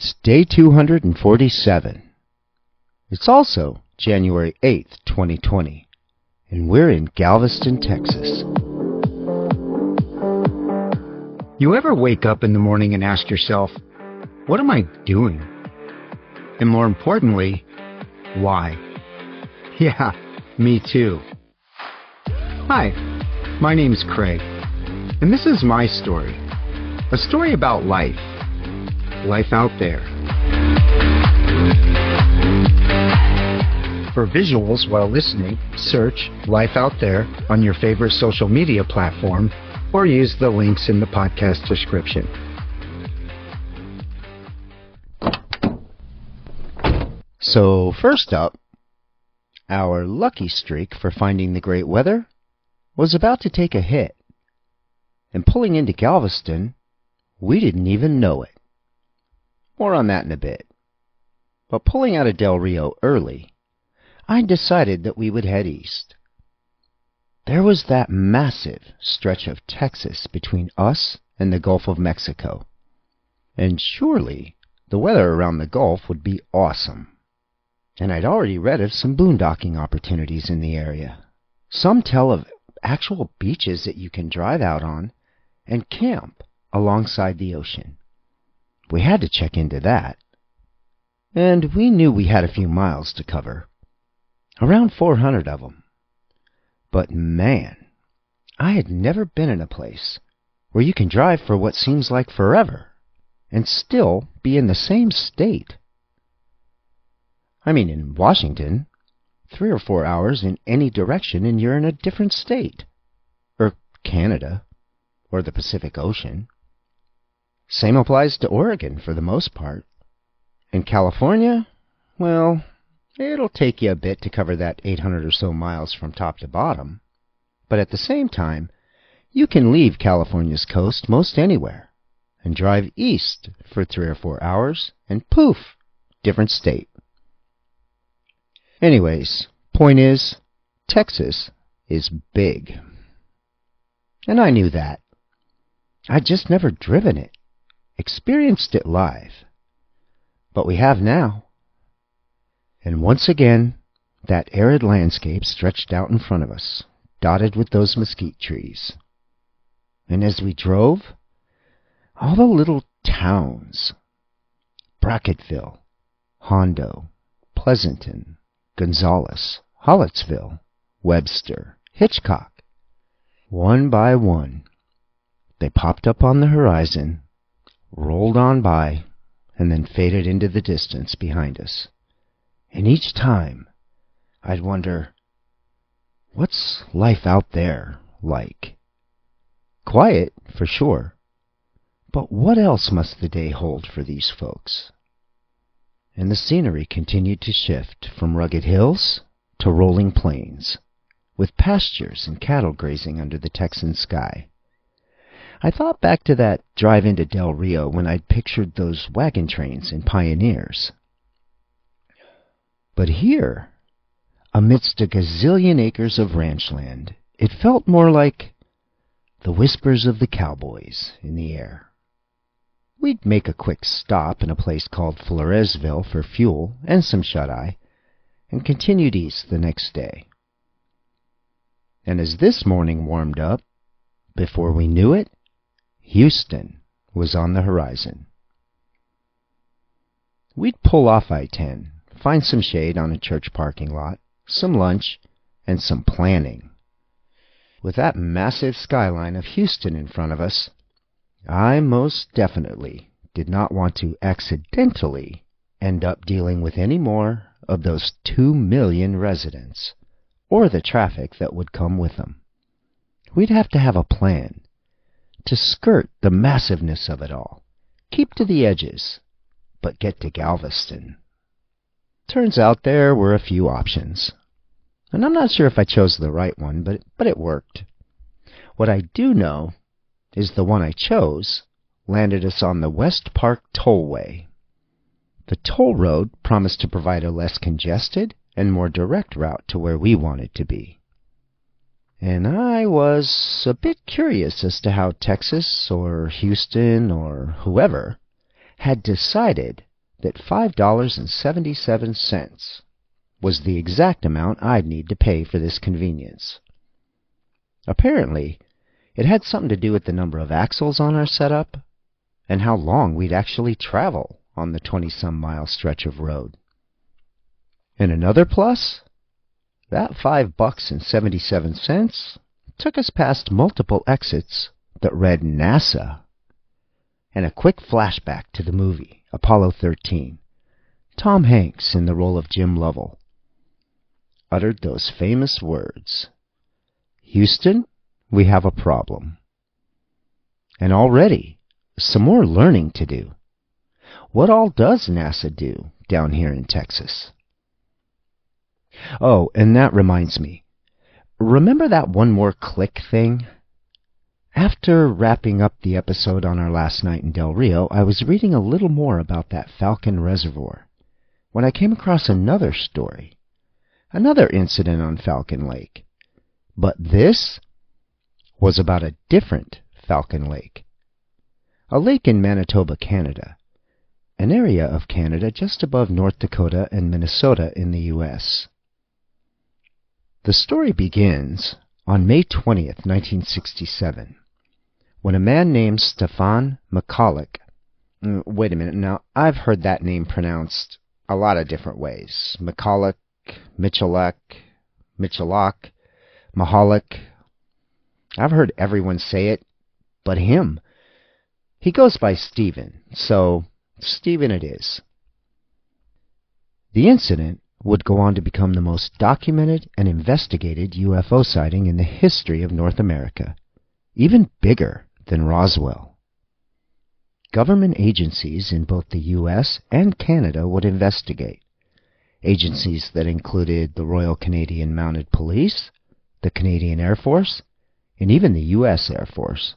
It's day 247. It's also January 8th, 2020, and we're in Galveston, Texas. You ever wake up in the morning and ask yourself, what am I doing? And more importantly, why? Yeah, me too. Hi, my name's Craig, and this is my story. A story about life. Life out there. For visuals while listening, search Life Out There on your favorite social media platform or use the links in the podcast description. So first up, our lucky streak for finding the great weather was about to take a hit. And pulling into Galveston, we didn't even know it. More on that in a bit. But pulling out of Del Rio early, I decided that we would head east. There was that massive stretch of Texas between us and the Gulf of Mexico. And surely the weather around the Gulf would be awesome. And I'd already read of some boondocking opportunities in the area. Some tell of actual beaches that you can drive out on and camp alongside the ocean. We had to check into that. And we knew we had a few miles to cover. Around 400 of them. But man, I had never been in a place where you can drive for what seems like forever and still be in the same state. I mean, in Washington, 3 or 4 hours in any direction and you're in a different state. Or Canada. Or the Pacific Ocean. Same applies to Oregon for the most part. In California, well, it'll take you a bit to cover that 800 or so miles from top to bottom. But at the same time, you can leave California's coast most anywhere and drive east for 3 or 4 hours and poof, different state. Anyways, point is, Texas is big. And I knew that. I'd just never driven it. Experienced it live. But we have now. And once again, that arid landscape stretched out in front of us, dotted with those mesquite trees. And as we drove, all the little towns, Bracketville, Hondo, Pleasanton, Gonzales, Hollettsville, Webster, Hitchcock, one by one, they popped up on the horizon, rolled on by, and then faded into the distance behind us. And each time, I'd wonder, what's life out there like? Quiet, for sure. But what else must the day hold for these folks? And the scenery continued to shift from rugged hills to rolling plains, with pastures and cattle grazing under the Texan sky. I thought back to that drive into Del Rio when I'd pictured those wagon trains and pioneers. But here, amidst a gazillion acres of ranch land, it felt more like the whispers of the cowboys in the air. We'd make a quick stop in a place called Floresville for fuel and some shut-eye, and continued east the next day. And as this morning warmed up, before we knew it, Houston was on the horizon. We'd pull off I-10, find some shade on a church parking lot, some lunch, and some planning. With that massive skyline of Houston in front of us, I most definitely did not want to accidentally end up dealing with any more of those 2 million residents, or the traffic that would come with them. We'd have to have a plan to skirt the massiveness of it all, keep to the edges, but get to Galveston. Turns out there were a few options, and I'm not sure if I chose the right one, but it worked. What I do know is the one I chose landed us on the West Park Tollway. The toll road promised to provide a less congested and more direct route to where we wanted to be. And I was a bit curious as to how Texas or Houston or whoever had decided that $5.77 was the exact amount I'd need to pay for this convenience. Apparently, it had something to do with the number of axles on our setup and how long we'd actually travel on the 20-some-mile stretch of road. And another plus? That $5.77 took us past multiple exits that read NASA and a quick flashback to the movie Apollo 13. Tom Hanks, in the role of Jim Lovell, uttered those famous words, "Houston, we have a problem." And already, some more learning to do. What all does NASA do down here in Texas? Oh, and that reminds me. Remember that one more click thing? After wrapping up the episode on our last night in Del Rio, I was reading a little more about that Falcon Reservoir when I came across another story, another incident on Falcon Lake. But this was about a different Falcon Lake, a lake in Manitoba, Canada, an area of Canada just above North Dakota and Minnesota in the U.S. The story begins on May 20th, 1967, when a man named Stefan McCulloch, wait a minute, now I've heard that name pronounced a lot of different ways. McCulloch, Michalek, Mahalik. I've heard everyone say it, but him. He goes by Stephen, so Stephen it is. The incident would go on to become the most documented and investigated UFO sighting in the history of North America, even bigger than Roswell. Government agencies in both the U.S. and Canada would investigate. Agencies that included the Royal Canadian Mounted Police, the Canadian Air Force, and even the U.S. Air Force.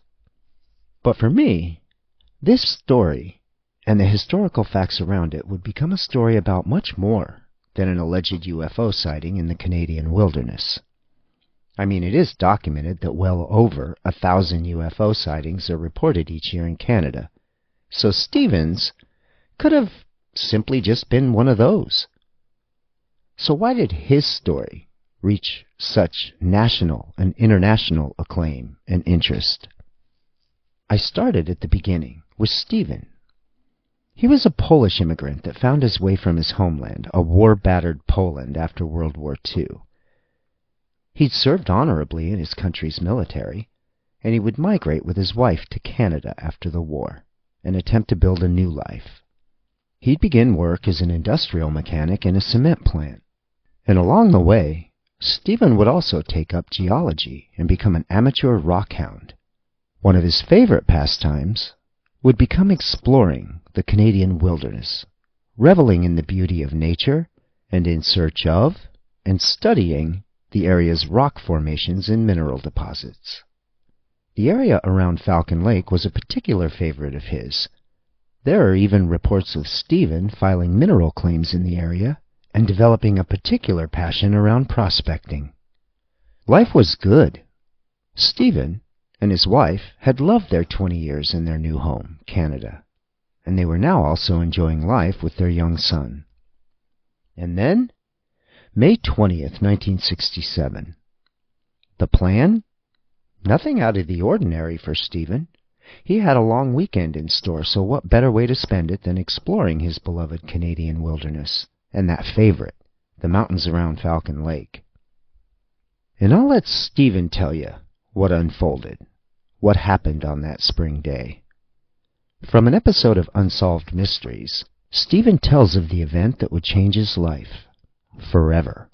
But for me, this story and the historical facts around it would become a story about much more than an alleged UFO sighting in the Canadian wilderness. I mean, it is documented that well over 1,000 UFO sightings are reported each year in Canada, so Stevens could have simply just been one of those. So why did his story reach such national and international acclaim and interest? I started at the beginning with Stephen. He was a Polish immigrant that found his way from his homeland, a war-battered Poland, after World War II. He'd served honorably in his country's military, and he would migrate with his wife to Canada after the war and attempt to build a new life. He'd begin work as an industrial mechanic in a cement plant, and along the way, Stephen would also take up geology and become an amateur rockhound. One of his favorite pastimes would become exploring the Canadian wilderness, reveling in the beauty of nature and in search of and studying the area's rock formations and mineral deposits. The area around Falcon Lake was a particular favorite of his. There are even reports of Stephen filing mineral claims in the area and developing a particular passion around prospecting. Life was good. Stephen and his wife had loved their 20 years in their new home, Canada, and they were now also enjoying life with their young son. And then, May 20th, 1967. The plan? Nothing out of the ordinary for Stephen. He had a long weekend in store, so what better way to spend it than exploring his beloved Canadian wilderness, and that favorite, the mountains around Falcon Lake. And I'll let Stephen tell you what unfolded, what happened on that spring day. From an episode of Unsolved Mysteries, Stephen tells of the event that would change his life forever.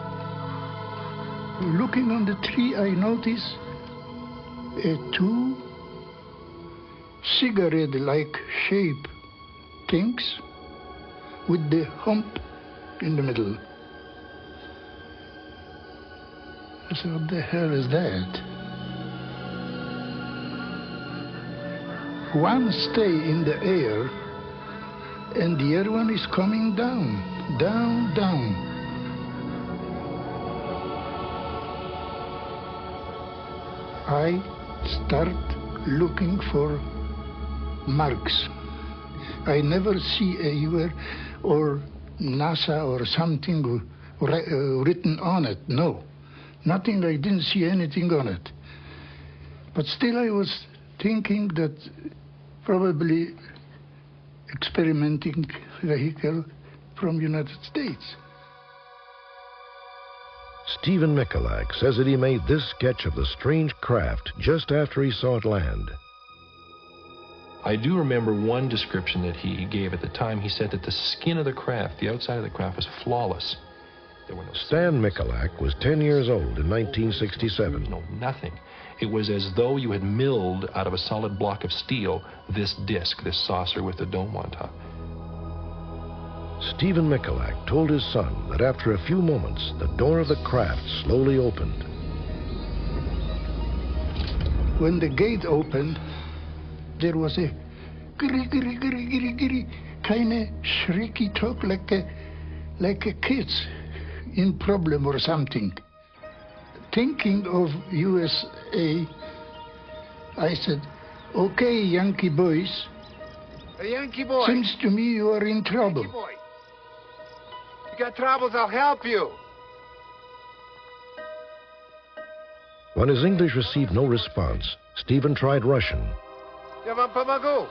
Looking on the tree, I notice two cigarette-like shape things with the hump in the middle. I said, what the hell is that? One stay in the air and the other one is coming down, down, down. I start looking for marks. I never see anywhere or NASA or something written on it. No, nothing. I didn't see anything on it. But still I was thinking that probably experimenting vehicle from United States. Stephen Michalak says that he made this sketch of the strange craft just after he saw it land. I do remember one description that he gave at the time. He said that the skin of the craft, the outside of the craft, was flawless. There were no Stan Michalak was 10 years old in 1967. No, nothing. It was as though you had milled out of a solid block of steel this disc, this saucer with the dome on top. Stephen Michalak told his son that after a few moments, the door of the craft slowly opened. When the gate opened, there was a giri, giri, giri, giri, giri, kind of shrieky talk like a kids in problem or something. Thinking of USA, I said, okay, Yankee boys. Yankee boy. Seems to me you are in trouble. Yankee boy. You got troubles, I'll help you. When his English received no response, Stephen tried Russian, Ja wam pomogу.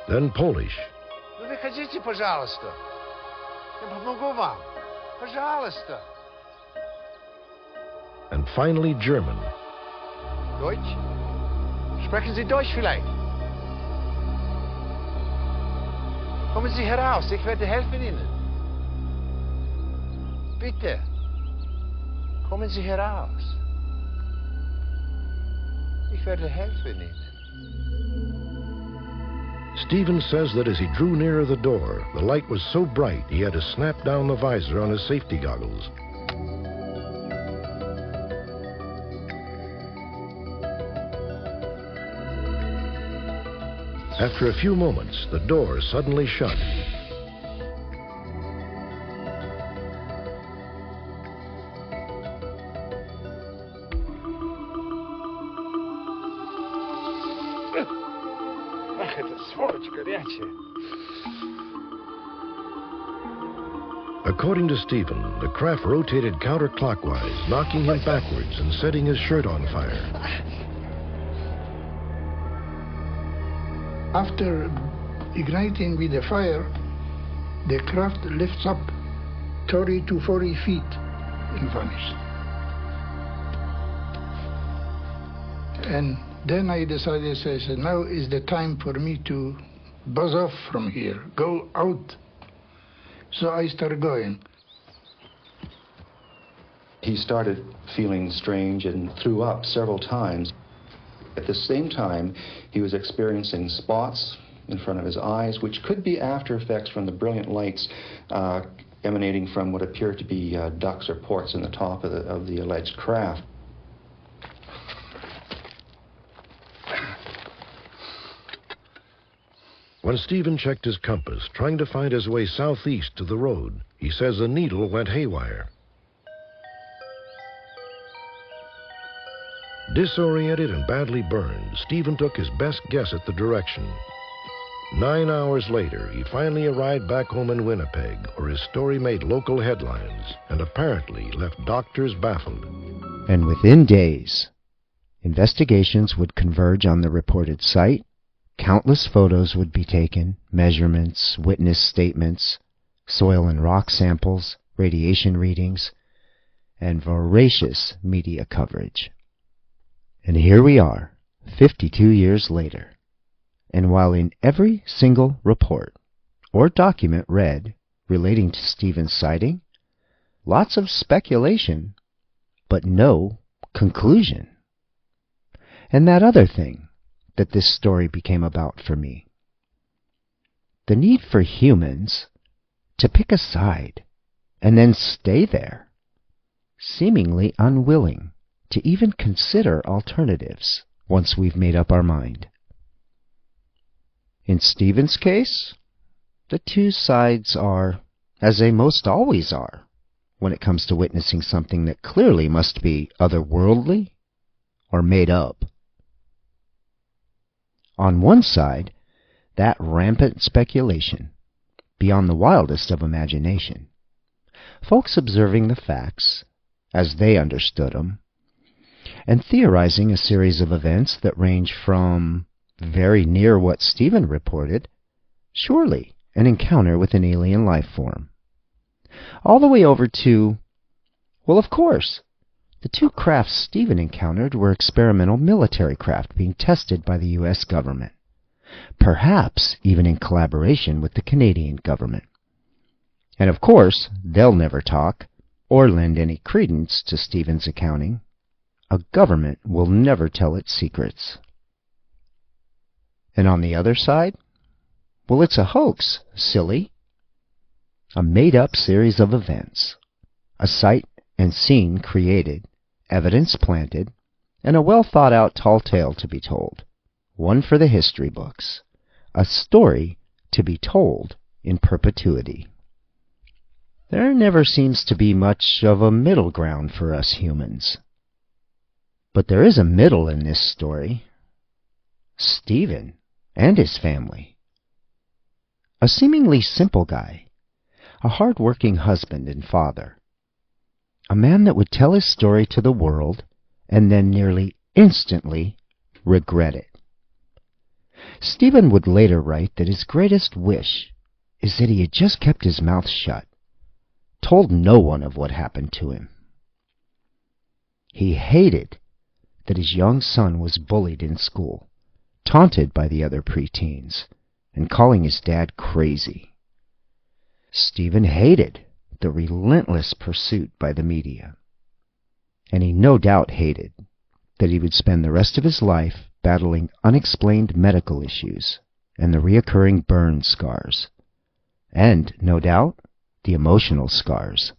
then Polish, Ну выходите, пожалуйста. Я помогу вам. Пожалуйста. and finally German. Deutsch? Sprechen Sie Deutsch vielleicht? Kommen Sie heraus, ich werde helfen Ihnen. Bitte. Kommen Sie heraus. Ich werde helfen Ihnen. Stephen says that as he drew nearer the door, the light was so bright he had to snap down the visor on his safety goggles. After a few moments, the door suddenly shut. Ах, это сволочь горячая. According to Stephen, the craft rotated counterclockwise, knocking him backwards and setting his shirt on fire. After igniting with the fire, the craft lifts up 30 to 40 feet and vanished. And then I decided, I said, now is the time for me to buzz off from here, go out. So I started going. He started feeling strange and threw up several times. At the same time, he was experiencing spots in front of his eyes, which could be after effects from the brilliant lights emanating from what appeared to be ducts or ports in the top of the alleged craft. When Stephen checked his compass, trying to find his way southeast to the road, he says the needle went haywire. Disoriented and badly burned, Stephen took his best guess at the direction. 9 hours later, he finally arrived back home in Winnipeg, where his story made local headlines and apparently left doctors baffled. And within days, investigations would converge on the reported site. Countless photos would be taken, measurements, witness statements, soil and rock samples, radiation readings, and voracious media coverage. And here we are, 52 years later. And while in every single report or document read relating to Stephen's sighting, lots of speculation, but no conclusion. And that other thing that this story became about for me. The need for humans to pick a side and then stay there, seemingly unwilling to even consider alternatives once we've made up our mind. In Stephen's case, the two sides are, as they most always are, when it comes to witnessing something that clearly must be otherworldly or made up. On one side, that rampant speculation, beyond the wildest of imagination. Folks observing the facts as they understood them, and theorizing a series of events that range from very near what Stephen reported, surely an encounter with an alien life form, all the way over to, well, of course, the two crafts Stephen encountered were experimental military craft being tested by the U.S. government, perhaps even in collaboration with the Canadian government. And of course, they'll never talk or lend any credence to Stephen's accounting. A government will never tell its secrets. And on the other side, well, it's a hoax, silly. A made-up series of events. A sight and scene created, evidence planted, and a well-thought-out tall tale to be told. One for the history books. A story to be told in perpetuity. There never seems to be much of a middle ground for us humans. But there is a middle in this story. Stephen and his family. A seemingly simple guy, a hard-working husband and father. A man that would tell his story to the world and then nearly instantly regret it. Stephen would later write that his greatest wish is that he had just kept his mouth shut, told no one of what happened to him. He hated that his young son was bullied in school, taunted by the other preteens, and calling his dad crazy. Stephen hated the relentless pursuit by the media, and he no doubt hated that he would spend the rest of his life battling unexplained medical issues and the reoccurring burn scars, and, no doubt, the emotional scars.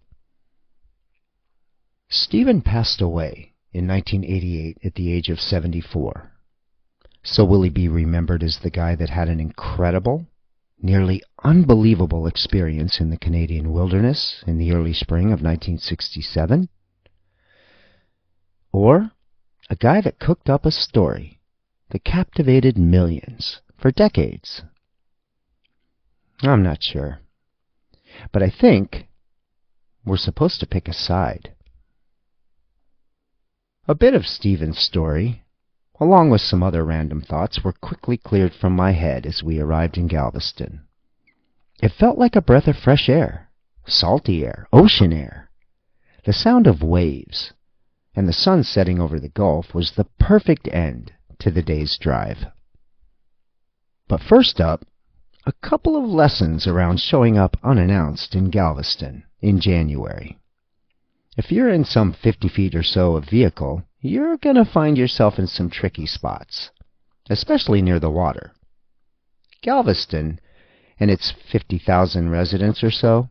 Stephen passed away in 1988 at the age of 74. So will he be remembered as the guy that had an incredible, nearly unbelievable experience in the Canadian wilderness in the early spring of 1967? Or a guy that cooked up a story that captivated millions for decades? I'm not sure. But I think we're supposed to pick a side. A bit of Stephen's story, along with some other random thoughts, were quickly cleared from my head as we arrived in Galveston. It felt like a breath of fresh air, salty air, ocean air. The sound of waves and the sun setting over the Gulf was the perfect end to the day's drive. But first up, a couple of lessons around showing up unannounced in Galveston in January. If you're in some 50 feet or so of vehicle, you're going to find yourself in some tricky spots, especially near the water. Galveston, and its 50,000 residents or so,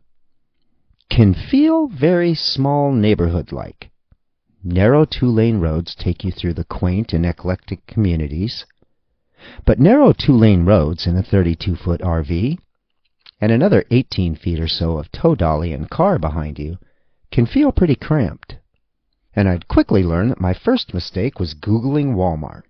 can feel very small neighborhood-like. Narrow two-lane roads take you through the quaint and eclectic communities, but narrow two-lane roads in a 32-foot RV and another 18 feet or so of tow dolly and car behind you can feel pretty cramped. And I'd quickly learn that my first mistake was Googling Walmart.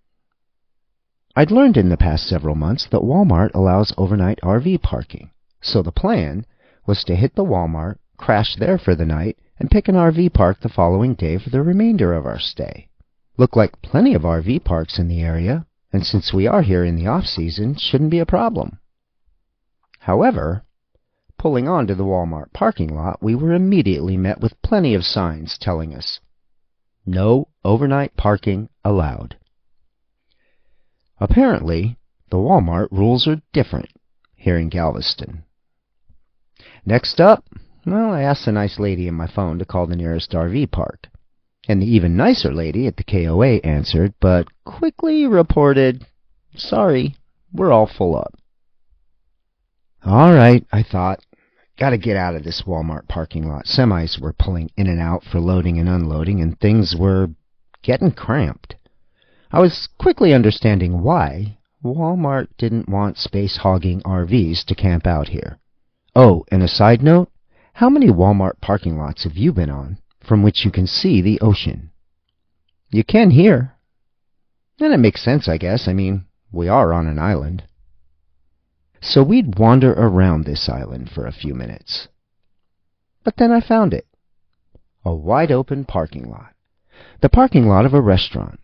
I'd learned in the past several months that Walmart allows overnight RV parking, so the plan was to hit the Walmart, crash there for the night, and pick an RV park the following day for the remainder of our stay. Looked like plenty of RV parks in the area, and since we are here in the off-season, shouldn't be a problem. However, pulling onto the Walmart parking lot, we were immediately met with plenty of signs telling us, "No overnight parking allowed." Apparently, the Walmart rules are different here in Galveston. Next up, well, I asked the nice lady in my phone to call the nearest RV park. And the even nicer lady at the KOA answered, but quickly reported, "Sorry, we're all full up." All right, I thought, gotta get out of this Walmart parking lot. Semis were pulling in and out for loading and unloading, and things were getting cramped. I was quickly understanding why Walmart didn't want space-hogging RVs to camp out here. Oh, and a side note, how many Walmart parking lots have you been on from which you can see the ocean? You can here. And it makes sense, I guess. I mean, we are on an island. So we'd wander around this island for a few minutes. But then I found it. A wide-open parking lot. The parking lot of a restaurant.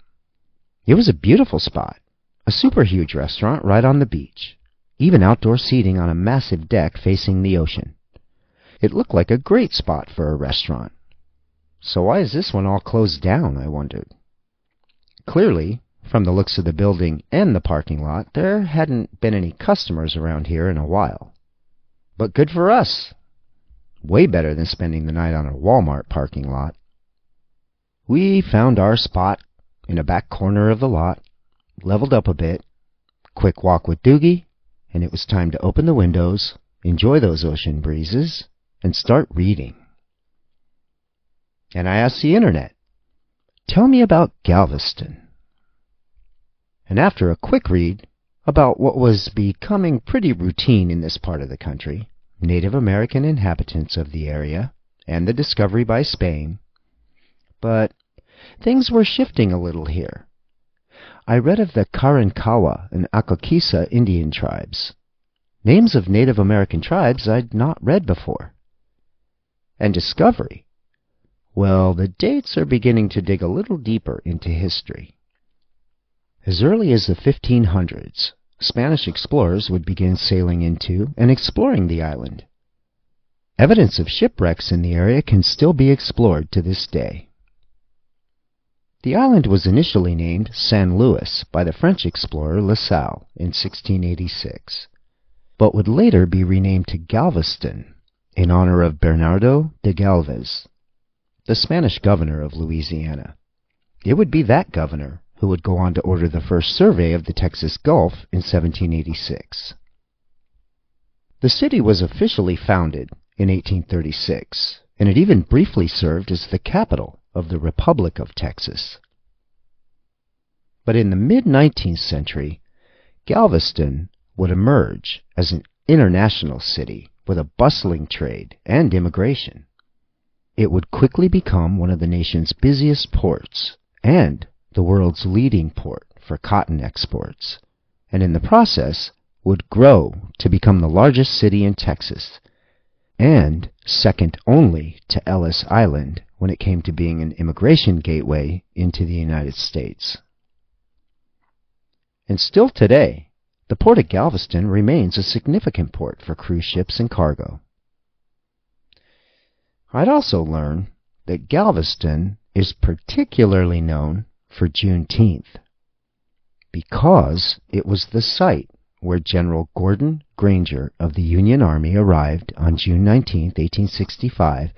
It was a beautiful spot. A super huge restaurant right on the beach. Even outdoor seating on a massive deck facing the ocean. It looked like a great spot for a restaurant. So why is this one all closed down, I wondered. Clearly, from the looks of the building and the parking lot, there hadn't been any customers around here in a while. But good for us. Way better than spending the night on a Walmart parking lot. We found our spot in a back corner of the lot, leveled up a bit, quick walk with Dougie, and it was time to open the windows, enjoy those ocean breezes, and start reading. And I asked the internet, tell me about Galveston. And after a quick read about what was becoming pretty routine in this part of the country, Native American inhabitants of the area, and the discovery by Spain, but things were shifting a little here. I read of the Karankawa and Akokisa Indian tribes, names of Native American tribes I'd not read before. And discovery, well, the dates are beginning to dig a little deeper into history. As early as the 1500s, Spanish explorers would begin sailing into and exploring the island. Evidence of shipwrecks in the area can still be explored to this day. The island was initially named San Luis by the French explorer La Salle in 1686, but would later be renamed to Galveston in honor of Bernardo de Galvez, the Spanish governor of Louisiana. It would be that governor who would go on to order the first survey of the Texas Gulf in 1786. The city was officially founded in 1836, and it even briefly served as the capital of the Republic of Texas. But in the mid-19th century, Galveston would emerge as an international city with a bustling trade and immigration. It would quickly become one of the nation's busiest ports and the world's leading port for cotton exports, and in the process would grow to become the largest city in Texas, and second only to Ellis Island when it came to being an immigration gateway into the United States. And still today, the port of Galveston remains a significant port for cruise ships and cargo. I'd also learned that Galveston is particularly known for Juneteenth, because it was the site where General Gordon Granger of the Union Army arrived on June 19, 1865,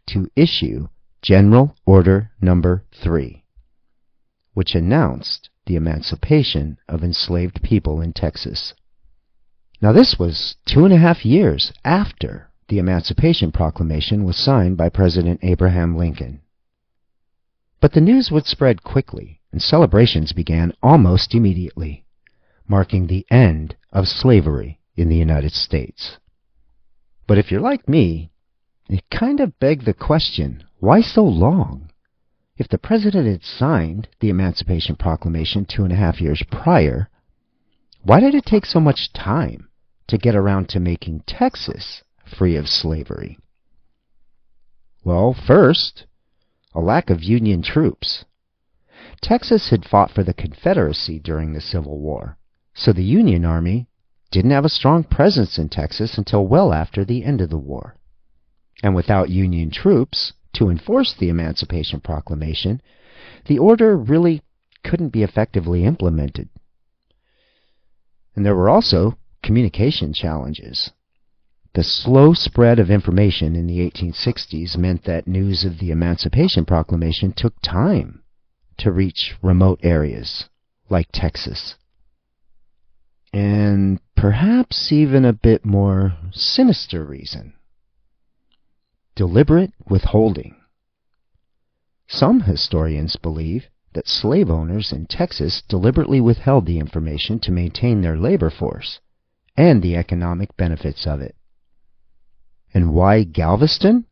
to issue General Order No. 3, which announced the emancipation of enslaved people in Texas. Now this was 2.5 years after the Emancipation Proclamation was signed by President Abraham Lincoln. But the news would spread quickly, and celebrations began almost immediately, marking the end of slavery in the United States. But if you're like me, it kind of begged the question, why so long? If the president had signed the Emancipation Proclamation 2.5 years prior, why did it take so much time to get around to making Texas free of slavery? Well, first, a lack of Union troops. Texas had fought for the Confederacy during the Civil War, so the Union Army didn't have a strong presence in Texas until well after the end of the war. And without Union troops to enforce the Emancipation Proclamation, the order really couldn't be effectively implemented. And there were also communication challenges. The slow spread of information in the 1860s meant that news of the Emancipation Proclamation took time to reach remote areas like Texas. And perhaps even a bit more sinister reason: deliberate withholding. Some historians believe that slave owners in Texas deliberately withheld the information to maintain their labor force and the economic benefits of it. And why Galveston?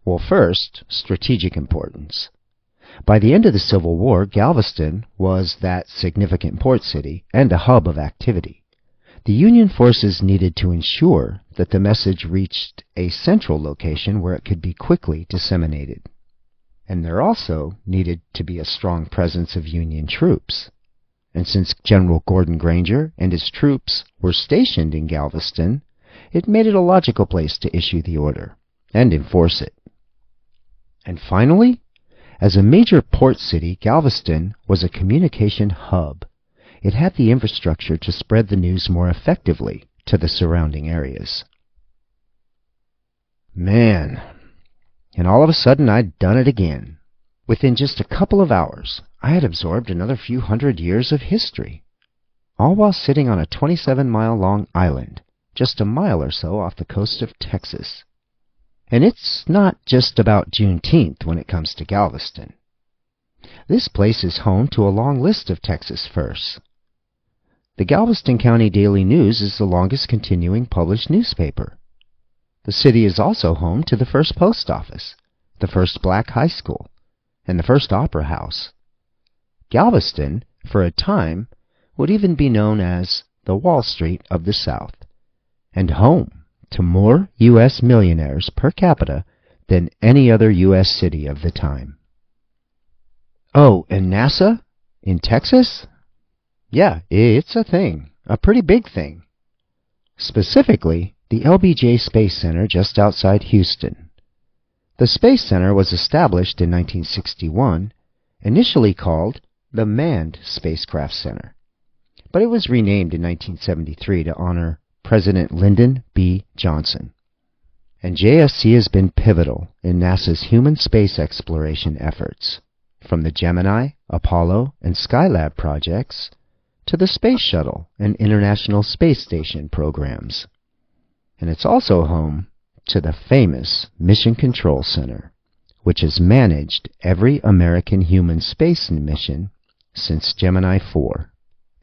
Well, first, strategic importance. By the end of the Civil War, Galveston was that significant port city and a hub of activity. The Union forces needed to ensure that the message reached a central location where it could be quickly disseminated. And there also needed to be a strong presence of Union troops. And since General Gordon Granger and his troops were stationed in Galveston, it made it a logical place to issue the order and enforce it. And finally, as a major port city, Galveston was a communication hub. It had the infrastructure to spread the news more effectively to the surrounding areas. Man, and all of a sudden I'd done it again. Within just a couple of hours, I had absorbed another few hundred years of history, all while sitting on a 27-mile-long island, just a mile or so off the coast of Texas. And it's not just about Juneteenth when it comes to Galveston. This place is home to a long list of Texas firsts. The Galveston County Daily News is the longest continuing published newspaper. The city is also home to the first post office, the first black high school, and the first opera house. Galveston, for a time, would even be known as the Wall Street of the South, and home to more U.S. millionaires per capita than any other U.S. city of the time. Oh, and NASA? In Texas? Yeah, it's a thing, a pretty big thing. Specifically, the LBJ Space Center just outside Houston. The Space Center was established in 1961, initially called the Manned Spacecraft Center, but it was renamed in 1973 to honor President Lyndon B. Johnson. And JSC has been pivotal in NASA's human space exploration efforts, from the Gemini, Apollo, and Skylab projects to the Space Shuttle and International Space Station programs. And it's also home to the famous Mission Control Center, which has managed every American human space mission since Gemini 4.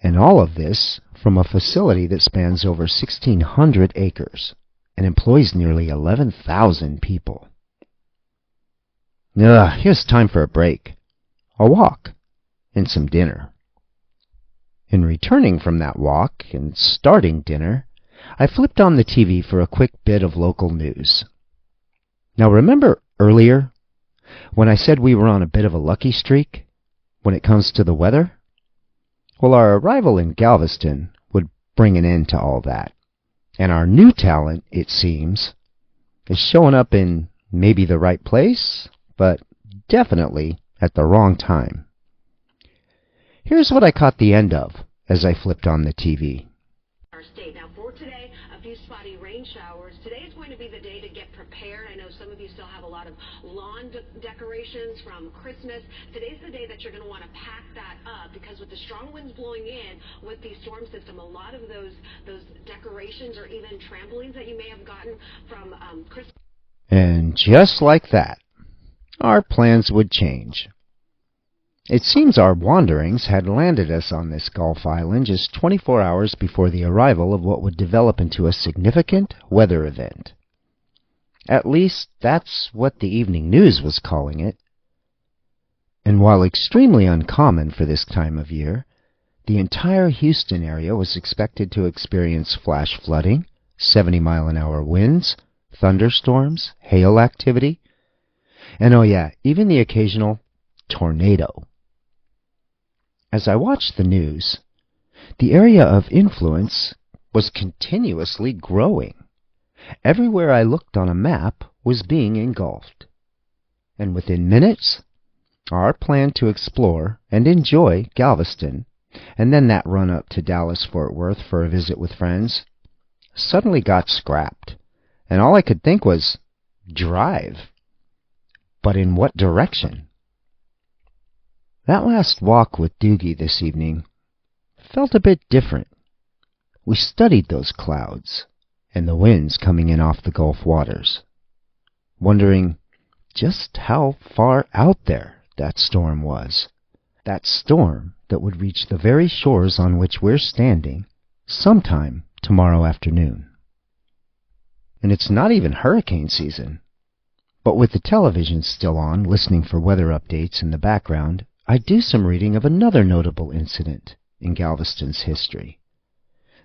And all of this from a facility that spans over 1,600 acres and employs nearly 11,000 people. Here's time for a break, a walk, and some dinner. In returning from that walk and starting dinner, I flipped on the TV for a quick bit of local news. Now remember earlier when I said we were on a bit of a lucky streak when it comes to the weather? Well, our arrival in Galveston would bring an end to all that. And our new talent, it seems, is showing up in maybe the right place, but definitely at the wrong time. Here's what I caught the end of as I flipped on the TV. Our state. Now for today, a few spotty rain showers. Today is going to be the day to get prepared. I know some of you still have a lot of lawn decorations from Christmas. Today's the day that you're going to want to pack that up, because with the strong winds blowing in with the storm system, a lot of those decorations or even trampolines that you may have gotten from Christmas. And just like that, our plans would change. It seems our wanderings had landed us on this Gulf island just 24 hours before the arrival of what would develop into a significant weather event. At least, that's what the evening news was calling it. And while extremely uncommon for this time of year, the entire Houston area was expected to experience flash flooding, 70-mile-an-hour winds, thunderstorms, hail activity, and oh yeah, even the occasional tornado. As I watched the news, the area of influence was continuously growing. Everywhere I looked on a map was being engulfed. And within minutes, our plan to explore and enjoy Galveston, and then that run up to Dallas-Fort Worth for a visit with friends, suddenly got scrapped. And all I could think was, drive. But in what direction? That last walk with Dougie this evening felt a bit different. We studied those clouds and the winds coming in off the Gulf waters, wondering just how far out there that storm was. That storm that would reach the very shores on which we're standing sometime tomorrow afternoon. And it's not even hurricane season. But with the television still on, listening for weather updates in the background, I do some reading of another notable incident in Galveston's history.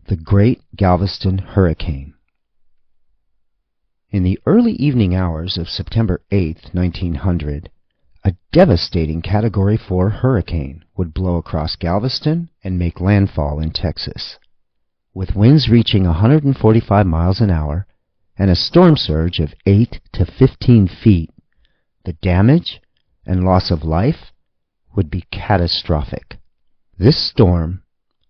the Great Galveston Hurricane. In the early evening hours of September 8, 1900, a devastating Category 4 hurricane would blow across Galveston and make landfall in Texas. With winds reaching 145 miles an hour and a storm surge of 8 to 15 feet, the damage and loss of life would be catastrophic. This storm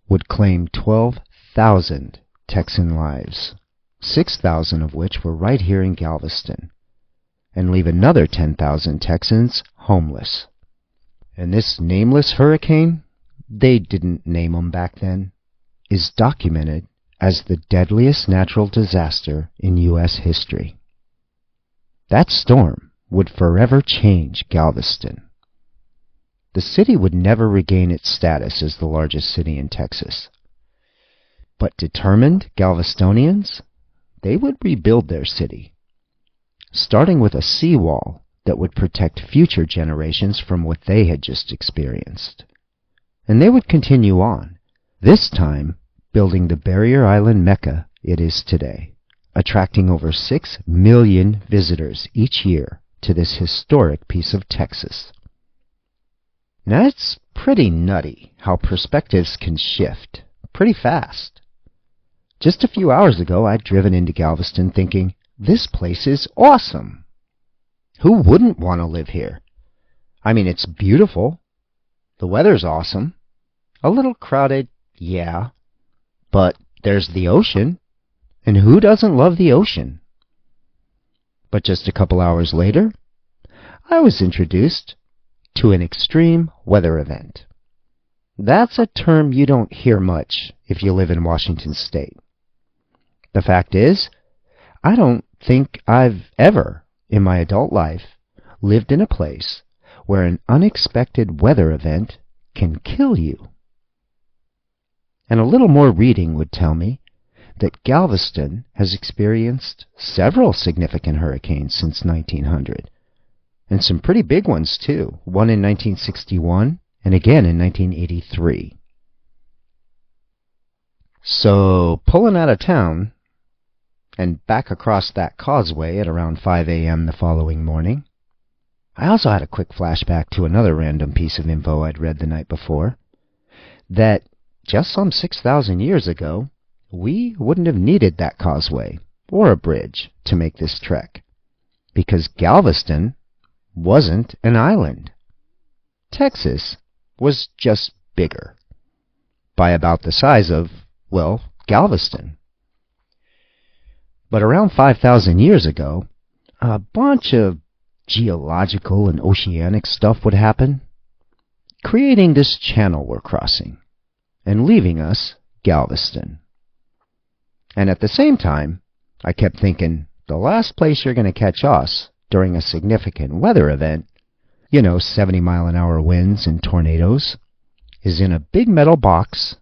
would claim 12,000 Texan lives, 6,000 of which were right here in Galveston, and leave another 10,000 Texans homeless. And this nameless hurricane, they didn't name 'em back then, is documented as the deadliest natural disaster in U.S. history. That storm would forever change Galveston. The city would never regain its status as the largest city in Texas. But determined Galvestonians, they would rebuild their city, starting with a seawall that would protect future generations from what they had just experienced. And they would continue on, this time building the barrier island Mecca it is today, attracting over 6 million visitors each year to this historic piece of Texas. Now it's pretty nutty how perspectives can shift pretty fast. Just a few hours ago I'd driven into Galveston thinking, this place is awesome. Who wouldn't want to live here? I mean, it's beautiful. The weather's awesome. A little crowded, yeah. But there's the ocean. And who doesn't love the ocean? But just a couple hours later, I was introduced to an extreme weather event. That's a term you don't hear much if you live in Washington State. The fact is, I don't think I've ever, in my adult life, lived in a place where an unexpected weather event can kill you. And a little more reading would tell me that Galveston has experienced several significant hurricanes since 1900, and some pretty big ones too, one in 1961 and again in 1983. So, pulling out of town and back across that causeway at around 5 a.m. the following morning, I also had a quick flashback to another random piece of info I'd read the night before, that just some 6,000 years ago, we wouldn't have needed that causeway or a bridge to make this trek, because Galveston wasn't an island. Texas was just bigger, by about the size of, well, Galveston. But around 5,000 years ago, a bunch of geological and oceanic stuff would happen, creating this channel we're crossing, and leaving us Galveston. And at the same time, I kept thinking, the last place you're going to catch us during a significant weather event, 70-mile-an-hour winds and tornadoes, is in a big metal box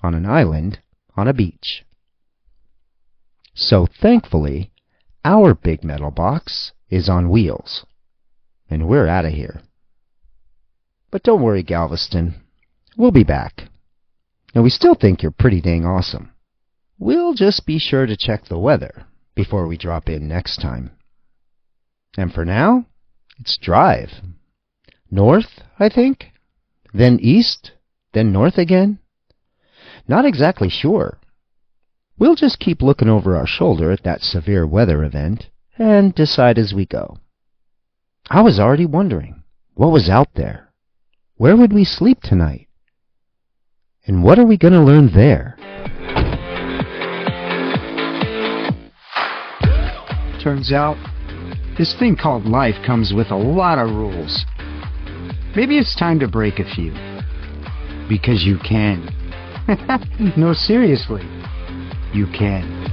on an island on a beach. So thankfully, our big metal box is on wheels, and we're out of here. But don't worry, Galveston, we'll be back. And we still think you're pretty dang awesome. We'll just be sure to check the weather before we drop in next time. And for now, it's drive. North, I think, then east, then north again. Not exactly sure. We'll just keep looking over our shoulder at that severe weather event and decide as we go. I was already wondering, what was out there? Where would we sleep tonight? And what are we going to learn there? Turns out, this thing called life comes with a lot of rules. Maybe it's time to break a few. Because you can. No, seriously, you can.